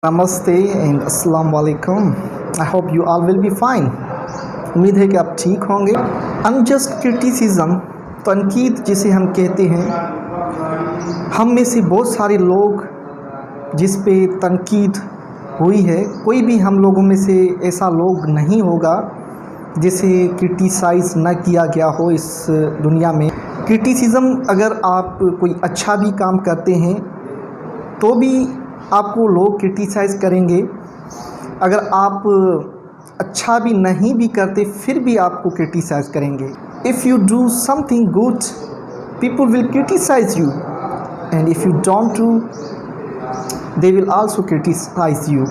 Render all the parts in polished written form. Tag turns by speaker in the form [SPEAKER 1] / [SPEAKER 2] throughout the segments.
[SPEAKER 1] नमस्ते एंड अस्सलाम वालेकुम। I hope you all will be fine. उम्मीद है कि आप ठीक होंगे। अनजस्ट क्रिटिसिज्म, तनकीद जिसे हम कहते हैं, हम में से बहुत सारे लोग जिस पे तनकीद हुई है, कोई भी हम लोगों में से ऐसा लोग नहीं होगा जिसे क्रिटिसाइज़ न किया गया हो इस दुनिया में। क्रिटिसिज्म, अगर आप कोई अच्छा भी काम करते हैं तो भी आपको लोग क्रिटिसाइज़ करेंगे। अगर आप अच्छा भी नहीं भी करते फिर भी आपको क्रिटिसाइज़ करेंगे। If you do something good, people will criticise you, and if you don't do, they will also criticise you.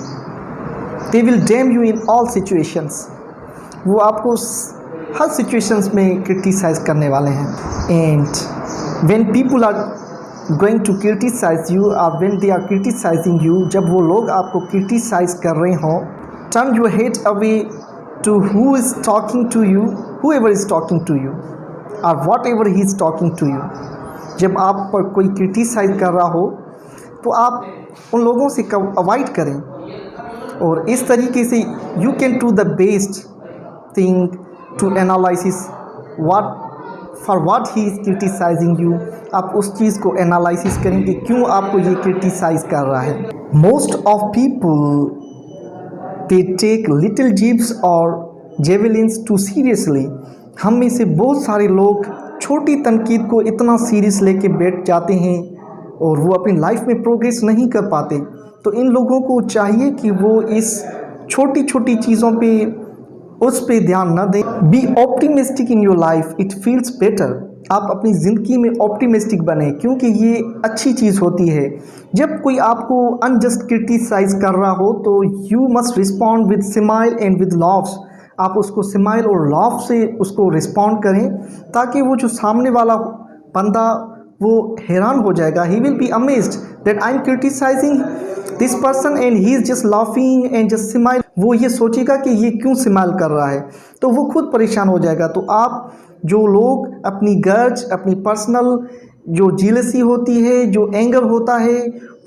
[SPEAKER 1] They will damn you in all situations. वो आपको हर सिचुएशंस में क्रिटिसाइज़ करने वाले हैं। And when people are going to criticise you, और when they are criticising you, जब वो लोग आपको क्रिटिसाइज़ कर रहे हों, turn your head away to who is talking to you, whoever is talking to you, और whatever he is talking to you. जब आप पर कोई क्रिटिसाइज़ कर रहा हो तो आप उन लोगों से अवॉइड करें, और इस तरीके से you can do the best thing to analysis for what he is criticising you. आप उस चीज़ को एनालिसिस करें कि क्यों आपको ये क्रिटिसाइज़ कर रहा है। Most of people, they take little jibes और जेवलिन्स टू सीरियसली। हम में से बहुत सारे लोग छोटी तनकीद को इतना सीरियस लेके बैठ जाते हैं और वो अपनी लाइफ में प्रोग्रेस नहीं कर पाते। तो इन लोगों को चाहिए कि वो इस छोटी छोटी चीज़ों पे उस पे ध्यान न दें। Be optimistic in your life, it feels better. आप अपनी ज़िंदगी में ऑप्टिमिस्टिक बने, क्योंकि ये अच्छी चीज़ होती है। जब कोई आपको अनजस्ट क्रिटिसाइज़ कर रहा हो तो you must respond with smile and with loves. आप उसको स्माइल और लव से उसको रिस्पॉन्ड करें, ताकि वो जो सामने वाला बंदा वो हैरान हो जाएगा। He will be amazed that I am criticising this person and he is just laughing and just smile. वो ये सोचेगा कि ये क्यों स्माइल कर रहा है, तो वो खुद परेशान हो जाएगा। तो आप जो लोग अपनी गर्ज, अपनी पर्सनल जो जेलसी होती है, जो एंगर होता है,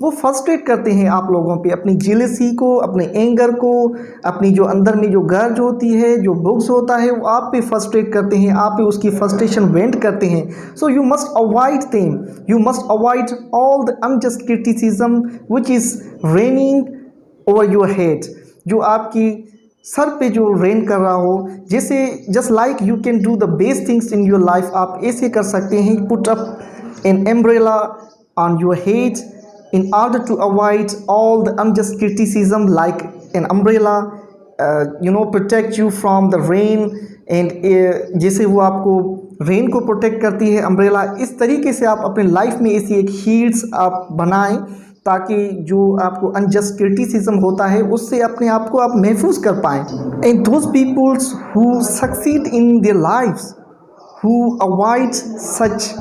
[SPEAKER 1] वो फ्रस्ट्रेट करते हैं आप लोगों पे। अपनी जेलसी को, अपने एंगर को, अपनी जो अंदर में जो गर्ज होती है, जो बुग्स होता है, वो आप पे फ्रस्ट्रेट करते हैं, आप पे उसकी फ्रस्ट्रेशन वेंट करते हैं। So you must avoid them, you must avoid all the unjust criticism which is raining over your head, जो आपकी सर पे जो रेन कर रहा हो। जैसे just like you can do the best things in your life, आप ऐसे कर सकते हैं, put up an umbrella on your head in order to avoid all the unjust criticism, like an umbrella protect you from the rain, and जैसे वो आपको rain को protect करती है अम्ब्रेला, इस तरीके से आप अपने लाइफ में ऐसी एक शील्ड्स आप बनाएं, ताकि जो आपको अनजस्ट क्रिटिसिज्म होता है उससे अपने आप को आप महफूज कर पाएँ। And those peoples who succeed in their lives, who avoid such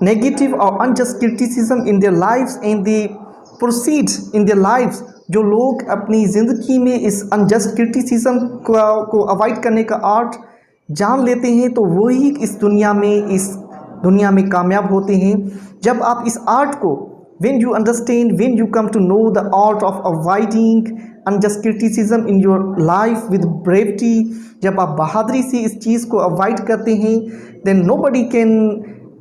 [SPEAKER 1] negative or unjust criticism in their lives and they proceed in their lives, जो लोग अपनी ज़िंदगी में इस अनजस्ट क्रिटिसिज्म को अवॉइड करने का आर्ट जान लेते हैं, तो वही इस दुनिया में कामयाब होते हैं। जब आप इस आर्ट को when you understand, when you come to know the art of avoiding unjust criticism in your life with bravery, जब आप बहादुरी से इस चीज़ को अवॉइड करते हैं, then nobody can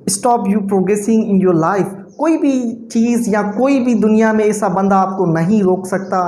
[SPEAKER 1] stop you progressing in your life. कोई भी चीज़ या कोई भी दुनिया में ऐसा बंदा आपको नहीं रोक सकता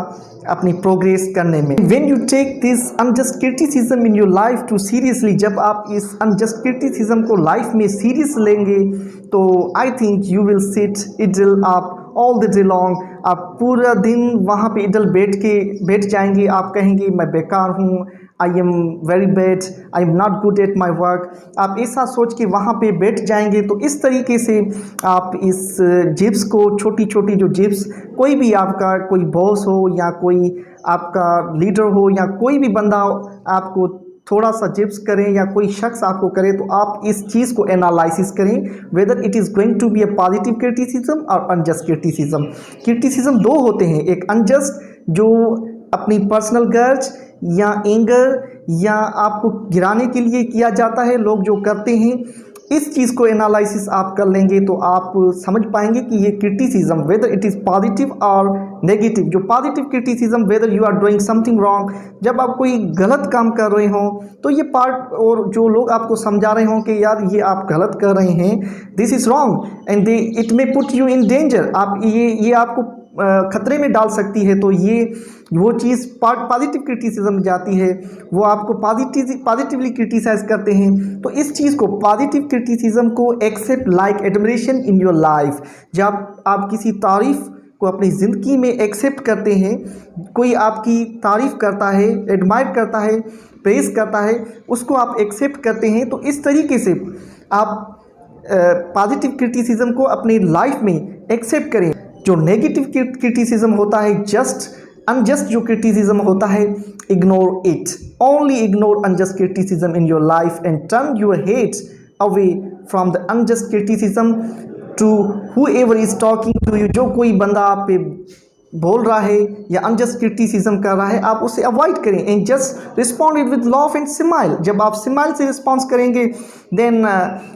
[SPEAKER 1] अपनी प्रोग्रेस करने में। When you take this unjust criticism in your life too seriously, जब आप इस अनजस्ट क्रिटिसिज्म को लाइफ में सीरियस लेंगे, तो I think you will sit idle आप ऑल द डे लॉन्ग। आप पूरा दिन वहाँ पे इडल बैठ जाएंगे। आप कहेंगे मैं बेकार हूँ, I am very bad, I am not good at my work. आप ऐसा सोच के वहाँ पे बैठ जाएंगे। तो इस तरीके से आप इस जिप्स को, छोटी छोटी जो जिप्स, कोई भी आपका कोई बॉस हो या कोई आपका लीडर हो या कोई भी बंदा आपको थोड़ा सा जिप्स करें या कोई शख्स आपको करे, तो आप इस चीज़ को एनालिसिस करें whether it is going to be a positive criticism और अनजस्ट क्रिटिसिज्म। क्रिटिसिज्म दो होते हैं, एक अनजस्ट जो अपनी पर्सनल गर्ज या एंगर या आपको गिराने के लिए किया जाता है, लोग जो करते हैं, इस चीज़ को एनालिसिस आप कर लेंगे तो आप समझ पाएंगे कि ये criticism whether it is positive और नेगेटिव। जो positive criticism whether you are doing something wrong, जब आप कोई गलत काम कर रहे हो तो ये पार्ट, और जो लोग आपको समझा रहे हो कि यार ये आप गलत कर रहे हैं, this is wrong and they it may put you in danger, आप ये आपको खतरे में डाल सकती है, तो ये वो चीज़ पॉजिटिव क्रिटिसिज्म में जाती है, वो आपको पॉजिटिवली क्रिटिसाइज करते हैं। तो इस चीज़ को, पॉजिटिव क्रिटिसिज्म को accept like admiration in your life. जब आप किसी तारीफ़ को अपनी ज़िंदगी में एक्सेप्ट करते हैं, कोई आपकी तारीफ़ करता है, एडमायर करता है, प्रेज़ करता है, उसको आप एक्सेप्ट करते हैं, तो इस तरीके से आप पॉजिटिव क्रिटिसिज्म को अपनी लाइफ में एक्सेप्ट करें। जो नेगेटिव क्रिटिसिज्म होता है, अनजस्ट जो क्रिटिसिज्म होता है, ignore it, only ignore unjust criticism in your life and turn your hate away from the unjust criticism to whoever is talking to you. जो कोई बंदा आप पे बोल रहा है या अनजस्ट क्रिटिसिज्म कर रहा है, आप उसे अवॉइड करें and just respond it with love and smile. जब आप स्माइल से रिस्पॉन्स करेंगे then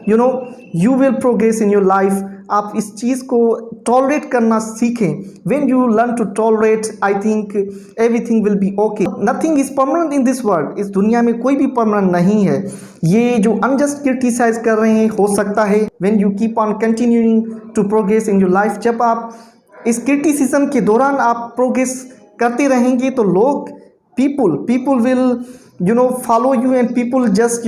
[SPEAKER 1] you will progress in your life. आप इस चीज़ को टॉलरेट करना सीखें। When you learn to tolerate, I think everything will be okay. Nothing is permanent in this world. इस दुनिया में कोई भी परमानेंट नहीं है। ये जो अनजस्ट क्रिटिसाइज कर रहे हैं, हो सकता है when you keep on continuing to progress in your life, जब आप इस क्रिटिसिज्म के दौरान आप प्रोग्रेस करते रहेंगे तो लोग, people will follow you and people just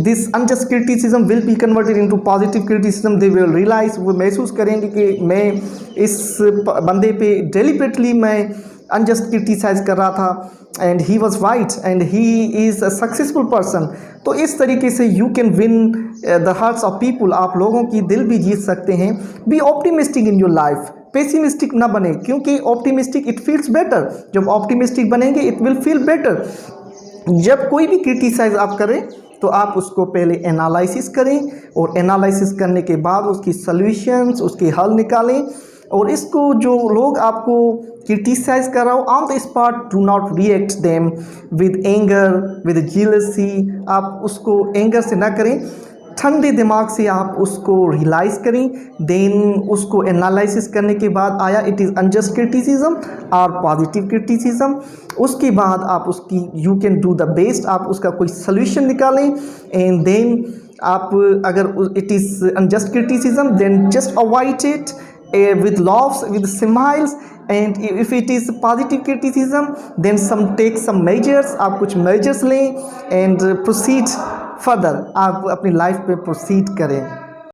[SPEAKER 1] this unjust criticism will be converted into positive criticism. They will realize, वो महसूस करेंगे कि मैं इस बंदे पे deliberately मैं unjust criticize कर रहा था and he was right and he is a successful person. तो इस तरीके से you can win the hearts of people. आप लोगों की दिल भी जीत सकते हैं। Be optimistic in your life. Pessimistic ना बने, क्योंकि ऑप्टिमिस्टिक इट फील्स बेटर। जब ऑप्टिमिस्टिक बनेंगे इट विल फील बेटर। जब कोई भी क्रिटिसाइज आप करें तो आप उसको पहले एनालिसिस करें और एनालिसिस करने के बाद उसकी सॉल्यूशंस, उसके हल निकालें। और इसको जो लोग आपको क्रिटिसाइज कर रहा हो, on the spot do not react them with anger, with jealousy. आप उसको एंगर से ना करें, ठंडे दिमाग से आप उसको रियलाइज़ करें। देन उसको एनालिसिस करने के बाद आया इट इज़ अनजस्ट क्रिटिसिज्म और पॉजिटिव क्रिटिसिज्म, उसके बाद आप उसकी you can do the best, आप उसका कोई सोल्यूशन निकालें। एंड देन आप, अगर it is unjust criticism then just avoid it with loves, with smiles, and if it is positive criticism then take some measures, आप कुछ measures लें and proceed further, आप अपनी लाइफ पे proceed करें।